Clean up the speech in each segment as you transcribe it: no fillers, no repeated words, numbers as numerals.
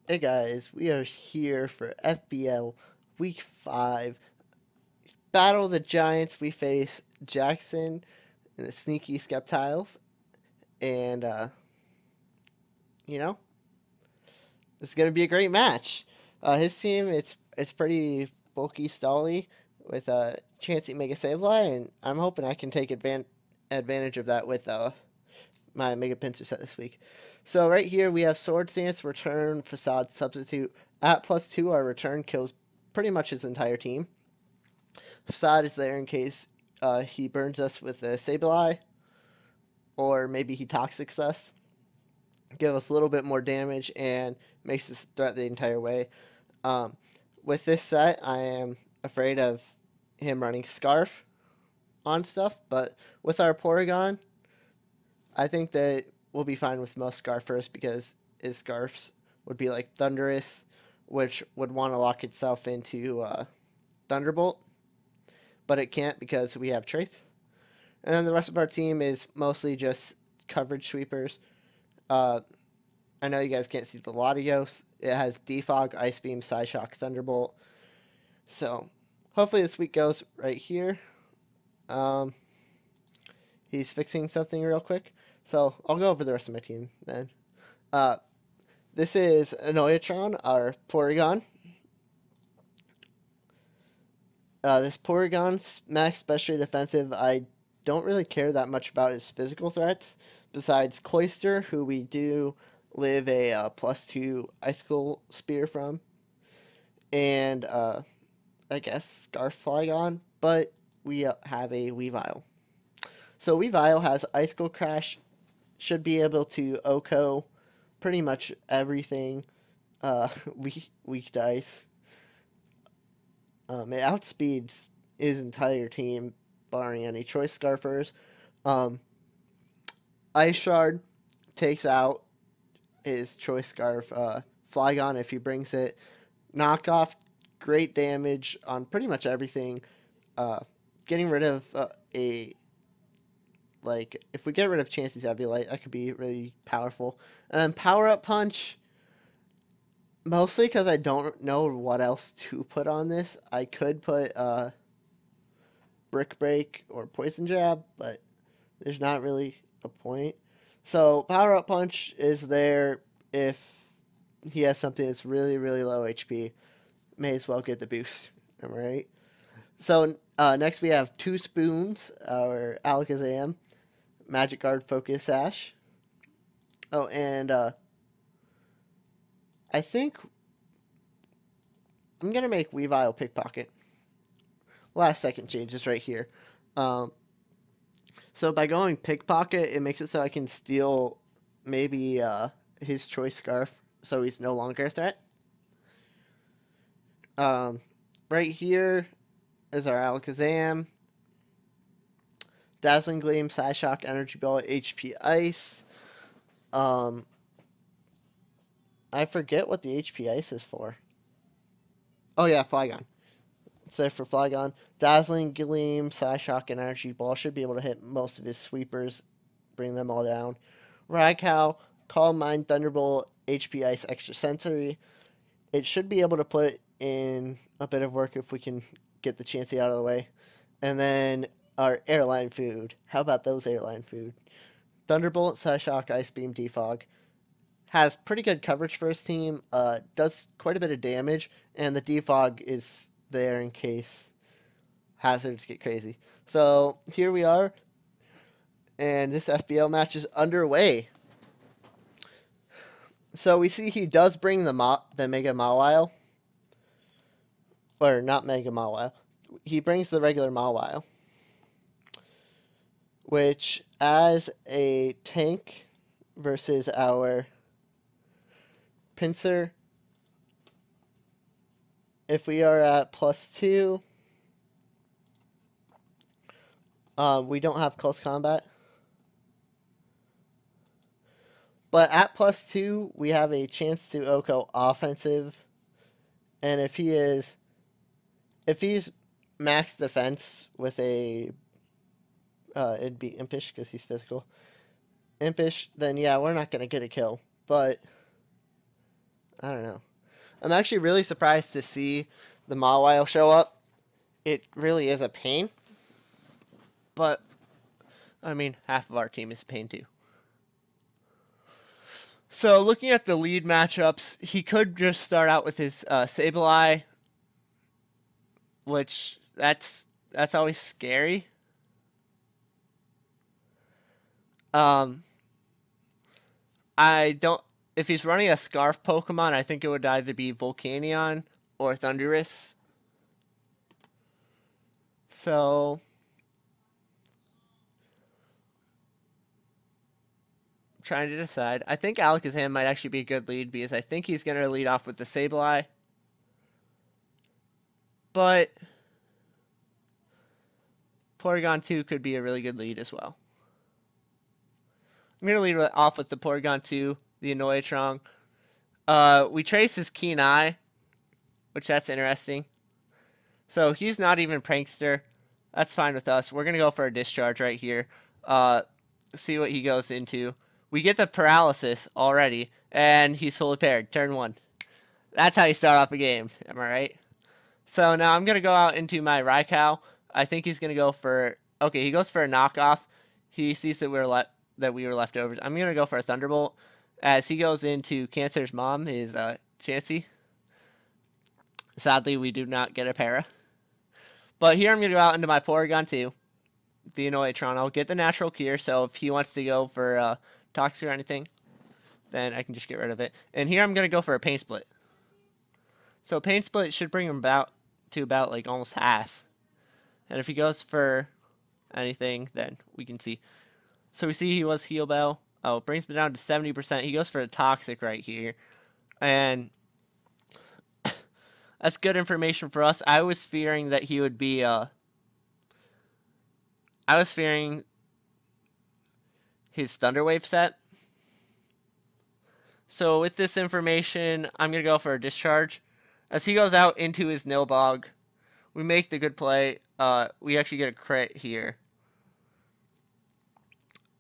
Hey guys, we are here for FBL Week 5. Battle of the Giants. We face Jackson and the Sneaky Skeptiles. And, you know, it's going to be a great match. His team, it's pretty bulky, stally with Chansey Mega Sableye, and I'm hoping I can take advantage of that with my Mega Pincer set this week. So right here we have Sword Stance, Return, Facade, Substitute. At +2, our Return kills pretty much his entire team. Facade is there in case he burns us with a Sableye, or maybe he toxics us, give us a little bit more damage, and makes us threat the entire way. Um, with this set, I am afraid of him running Scarf on stuff, but with our Porygon, I think that we'll be fine with most Scarf first because his Scarfs would be like Thunderous, which would want to lock itself into Thunderbolt, but it can't because we have Trace. And then the rest of our team is mostly just coverage sweepers. Uh, I know you guys can't see the Latios. It has Defog, Ice Beam, Psyshock, Thunderbolt. So hopefully this week goes right here. Um, he's fixing something real quick. So I'll go over the rest of my team then. Uh, this is Anoyatron, our Porygon. This Porygon's max specially defensive. I don't really care that much about his physical threats, besides Cloyster, who we do live a +2 Icicle Spear from, and I guess Scarf Flygon, but we have a Weavile. So Weavile has Icicle Crash, should be able to OHKO pretty much everything weak dice. It outspeeds his entire team, barring any choice Scarfers. Um, Ice Shard takes out his choice Scarf Flygon if he brings it. Knockoff, great damage on pretty much everything. Uh, getting rid of if we get rid of Chansey's Eviolite, that could be really powerful. And then Power Up Punch, mostly because I don't know what else to put on this. I could put Brick Break or Poison Jab, but there's not really a point. So Power Up Punch is there if he has something that's really, really low HP. May as well get the boost. Am I right? So next we have Two Spoons, our Alakazam, Magic Guard Focus Sash. Oh, and I think I'm gonna make Weavile Pickpocket. Last second changes right here. Um, so by going Pickpocket, it makes it so I can steal maybe his choice Scarf, so he's no longer a threat. Um, right here is our Alakazam. Dazzling Gleam, Psyshock, Energy Ball, HP Ice. Um, I forget what the HP Ice is for. Oh yeah, Flygon. It's there for Flygon. Dazzling Gleam, Psyshock, and Energy Ball should be able to hit most of his sweepers, bring them all down. Raikou, Calm Mind, Thunderbolt, HP Ice, Extra Sensory. It should be able to put in a bit of work if we can get the Chansey out of the way. And then our airline food. How about those airline food? Thunderbolt, Psyshock, Ice Beam, Defog. Has pretty good coverage for his team. Does quite a bit of damage, and the Defog is there in case hazards get crazy. So here we are, and this FBL match is underway. So we see he does bring the Mega Mawile, or not Mega Mawile. He brings the regular Mawile, which as a tank versus our Pinsir, if we are at +2, we don't have close combat. But at +2, we have a chance to OHKO offensive. And if he's max defense with a, it'd be Impish because he's physical. Impish, then yeah, we're not going to get a kill. But I don't know. I'm actually really surprised to see the Mawile show up. It really is a pain. But, I mean, half of our team is a pain too. So, looking at the lead matchups, he could just start out with his Sableye, which that's always scary. I don't. If he's running a Scarf Pokemon, I think it would either be Volcanion or Thundurus. So, I'm trying to decide. I think Alakazam might actually be a good lead because I think he's going to lead off with the Sableye. But Porygon 2 could be a really good lead as well. I'm going to lead off with the Porygon 2, the Annoyatron. We trace his Keen Eye, which that's interesting. So he's not even Prankster. That's fine with us. We're going to go for a Discharge right here. See what he goes into. We get the Paralysis already, and he's fully paired. Turn 1. That's how you start off a game. Am I right? So now I'm going to go out into my Raikou. I think he's going to go for... Okay, he goes for a knockoff. He sees that we were left over. I'm going to go for a Thunderbolt. As he goes into Cancer's mom, his Chansey. Sadly, we do not get a para. But here I'm going to go out into my Porygon 2, the Annoyatron. I'll get the natural cure, so if he wants to go for Toxic or anything, then I can just get rid of it. And here I'm going to go for a Pain Split. So Pain Split should bring him about like almost half. And if he goes for anything, then we can see. So we see he was Heal Bell. Oh, it brings me down to 70%. He goes for a Toxic right here. And that's good information for us. I was fearing that he would be... I was fearing his Thunder Wave set. So with this information, I'm going to go for a Discharge. As he goes out into his Nilbog, we make the good play. We actually get a crit here.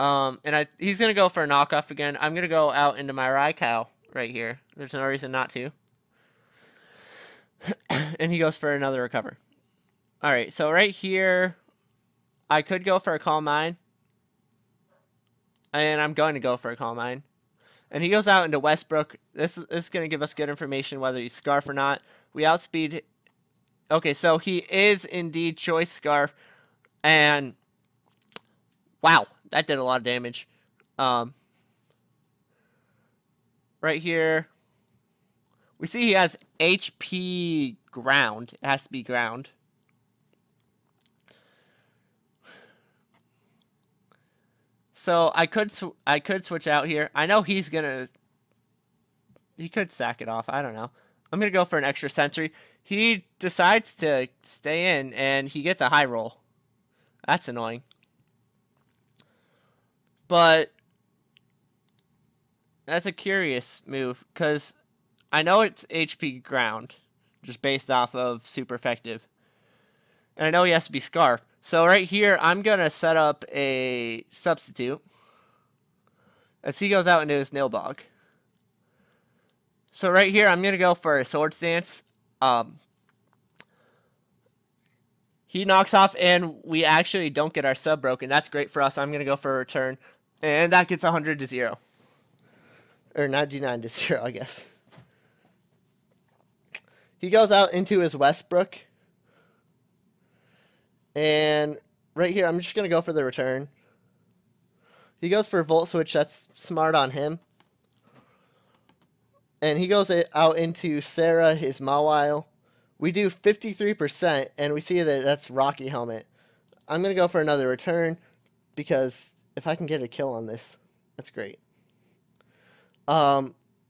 He's going to go for a knockoff again. I'm going to go out into my Raikou right here. There's no reason not to. And he goes for another Recover. Alright, so right here, I could go for a Calm Mind. And I'm going to go for a Calm Mind. And he goes out into Westbrook. This is going to give us good information whether he's Scarf or not. We outspeed... Okay, so he is indeed Choice Scarf. And... Wow, that did a lot of damage. Right here... We see he has HP Ground. It has to be Ground. So I could switch out here. I know he's gonna... He could sack it off. I don't know. I'm gonna go for an extra Sentry. He decides to stay in, and he gets a high roll. That's annoying. But that's a curious move, because I know it's HP Ground, just based off of Super Effective. And I know he has to be Scarf. So right here, I'm going to set up a Substitute as he goes out into his Nilbog. So right here, I'm going to go for a Swords Dance. He knocks off, and we actually don't get our sub broken. That's great for us. I'm going to go for a return. And that gets 100 to 0. Or 99 to 0, I guess. He goes out into his Westbrook. And right here, I'm just going to go for the return. He goes for Volt Switch. That's smart on him. And he goes out into Sarah, his Mawile. We do 53%, and we see that that's Rocky Helmet. I'm going to go for another return, because if I can get a kill on this, that's great.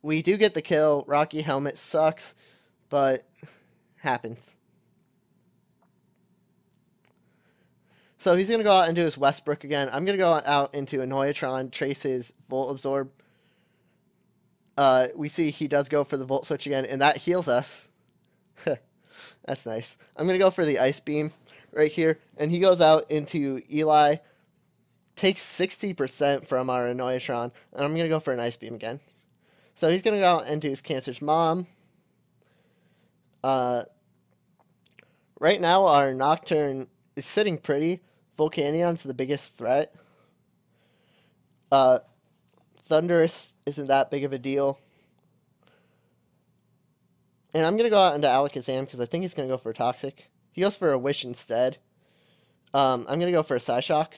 We do get the kill. Rocky Helmet sucks, but happens. So he's going to go out into his Westbrook again. I'm going to go out into Annoyatron, trace his Volt Absorb. We see he does go for the Volt Switch again, and that heals us. That's nice. I'm going to go for the Ice Beam right here, and he goes out into Eli, takes 60% from our Annoyatron, and I'm going to go for an Ice Beam again. So he's going to go out into his Cancer's Mom. Right now, our Nocturne is sitting pretty. Volcanion's the biggest threat. Thunderous isn't that big of a deal. And I'm going to go out into Alakazam because I think he's going to go for a Toxic. He goes for a Wish instead. I'm going to go for a Psyshock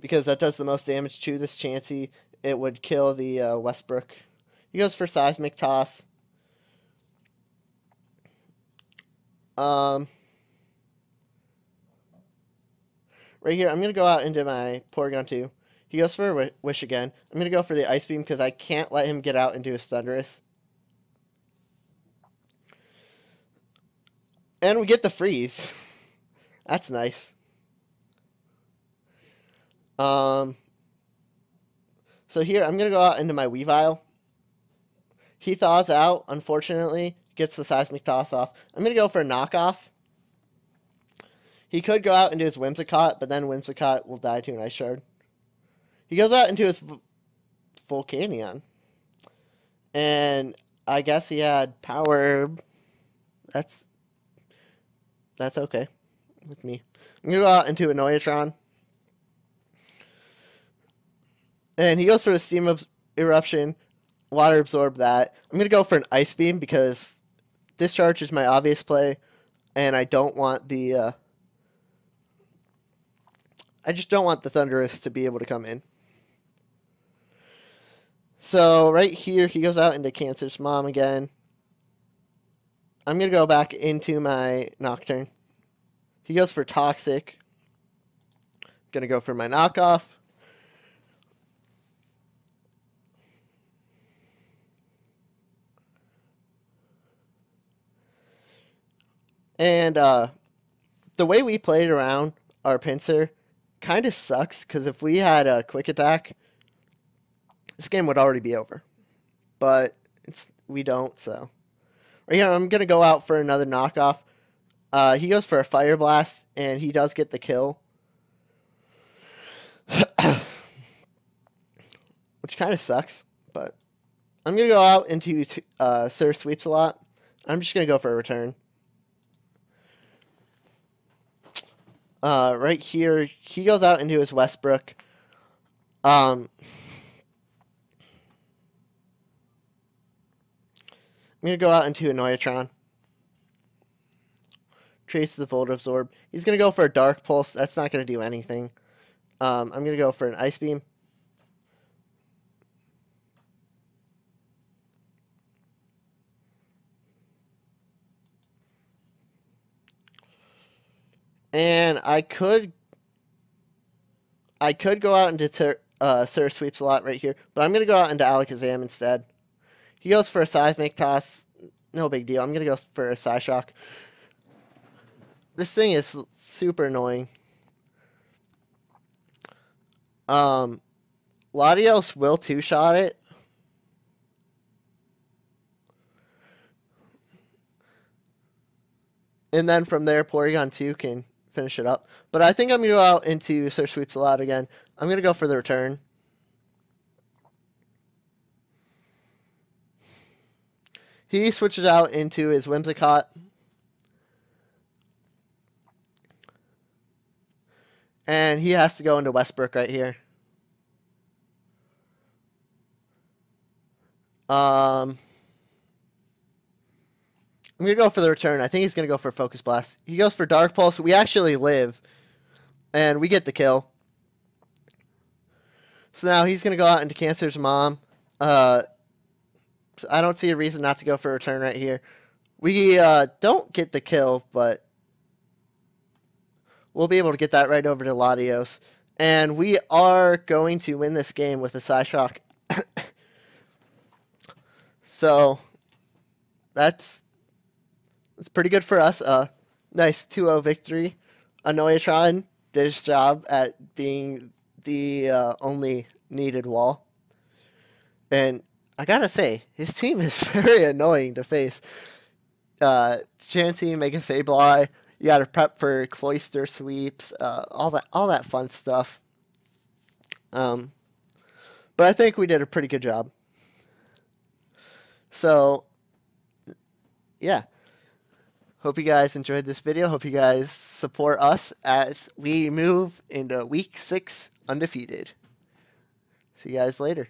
because that does the most damage to this Chansey. It would kill the Westbrook. He goes for Seismic Toss. Right here, I'm going to go out into my Porygon 2. He goes for a Wish again. I'm going to go for the Ice Beam because I can't let him get out into his Thundurus. And we get the Freeze. That's nice. So here, I'm going to go out into my Weavile. He thaws out, unfortunately. Gets the Seismic Toss off. I'm going to go for a Knockoff. He could go out into his Whimsicott, but then Whimsicott will die to an Ice Shard. He goes out into his Volcanion. And I guess he had Power. That's okay with me. I'm going to go out into a Noyatron. And he goes for the Steam Eruption. Water Absorb that. I'm going to go for an Ice Beam because Discharge is my obvious play. And I don't want the... I just don't want the Thundurus to be able to come in. So right here, he goes out into Cancer's Mom again. I'm going to go back into my Nocturne. He goes for Toxic. I'm going to go for my Knockoff. And the way we played around our Pinsir kind of sucks because if we had a Quick Attack, this game would already be over. But we don't, so. Right here, I'm going to go out for another Knockoff. He goes for a Fire Blast, and he does get the kill. Which kind of sucks, but I'm going to go out into Sir Sweeps a lot. I'm just going to go for a return. Right here, he goes out into his Westbrook. I'm going to go out into a Noyatron. Trace the Volt Absorb. He's going to go for a Dark Pulse. That's not going to do anything. I'm going to go for an Ice Beam. And I could go out into Sir Sweeps a lot right here, but I'm going to go out into Alakazam instead. He goes for a Seismic Toss. No big deal. I'm going to go for a Psyshock. This thing is super annoying. Latios will two-shot it. And then from there, Porygon 2 can finish it up. But I think I'm going to go out into Sir Sweeps a lot again. I'm going to go for the return. He switches out into his Whimsicott. And he has to go into Westbrook right here. I'm going to go for the return. I think he's going to go for Focus Blast. He goes for Dark Pulse. We actually live. And we get the kill. So now he's going to go out into Cancer's Mom. I don't see a reason not to go for a return right here. We don't get the kill, but we'll be able to get that right over to Latios. And we are going to win this game with a Psyshock. So that's pretty good for us. Nice 2-0 victory. Noyatron did his job at being the only needed wall. And I gotta say, his team is very annoying to face. Chansey, Mega Sableye, you gotta prep for Cloyster Sweeps, all that fun stuff. But I think we did a pretty good job. So, yeah. Hope you guys enjoyed this video. Hope you guys support us as we move into week 6 undefeated. See you guys later.